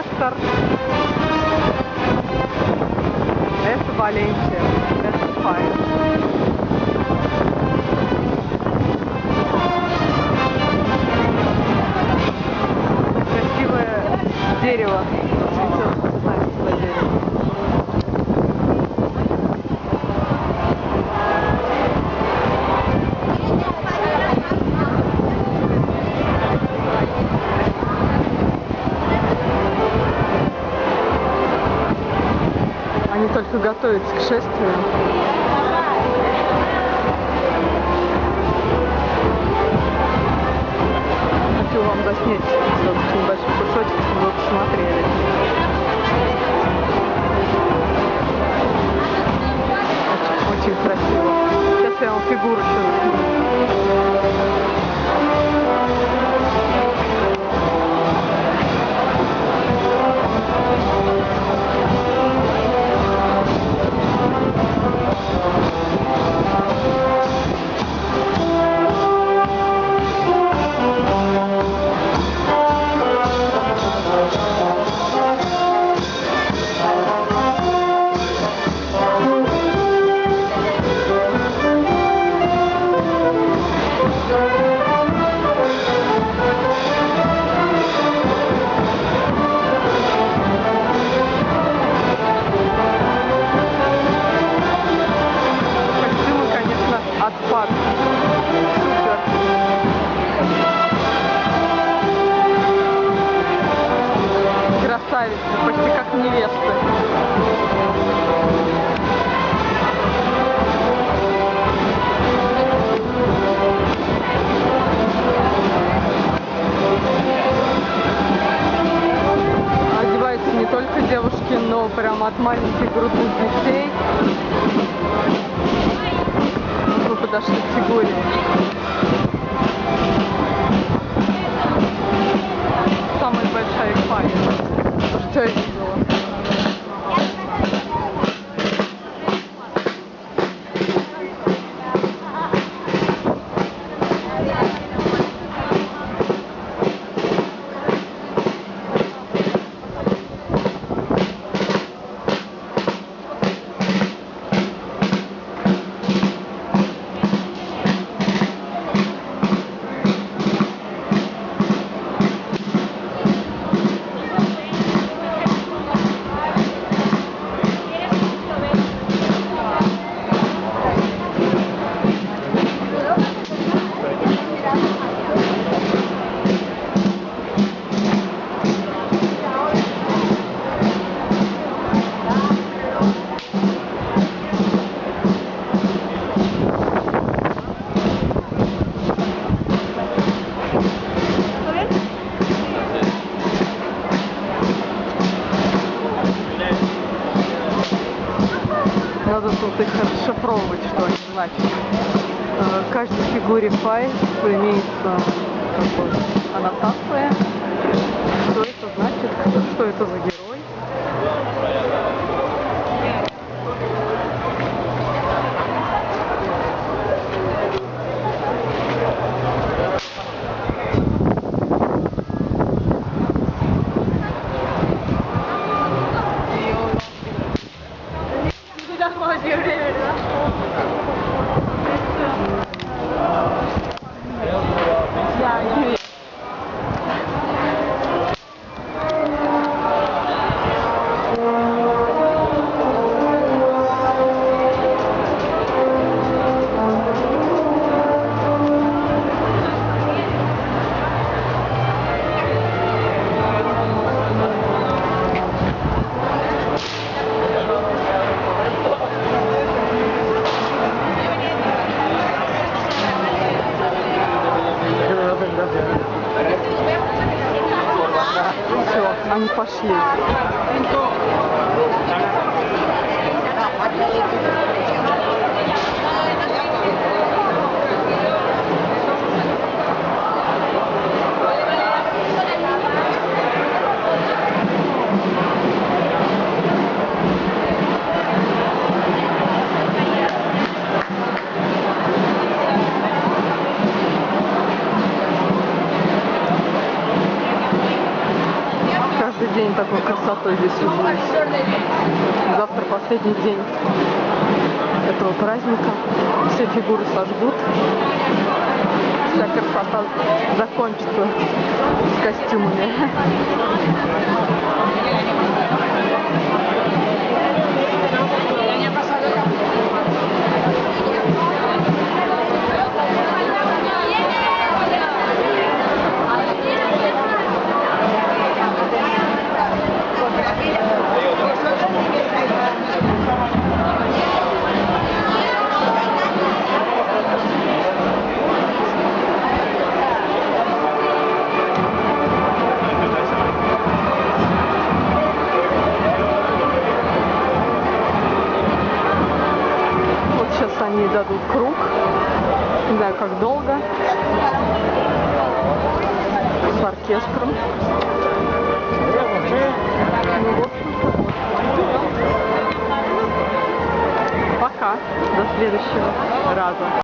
Лестер. Это Валенсия. Это Файв. Красивое дерево. Цветет, знаете, по дереву. Они только готовятся к шествию. Хочу вам заснять очень большой кусочек, чтобы вы посмотрели. Очень красиво. Сейчас я вам фигуру еще засниму. Красавица, почти как невеста. Одеваются не только девушки, но прям от маленьких грудных детей. Мы подошли к фигуре. Самая большая фая, что я видела. Надо тут их расшифровывать, что они значат. В каждой фигуре фай имеется аннотация. Что это значит, что это за герой. Все, они пошли. День такой красотой здесь любуюсь. Завтра последний день этого праздника. Все фигуры сожгут. Вся красота закончится с костюмами. Сейчас они дадут круг, не знаю как долго, с оркестром. Ну, в общем-то, пока, до следующего раза.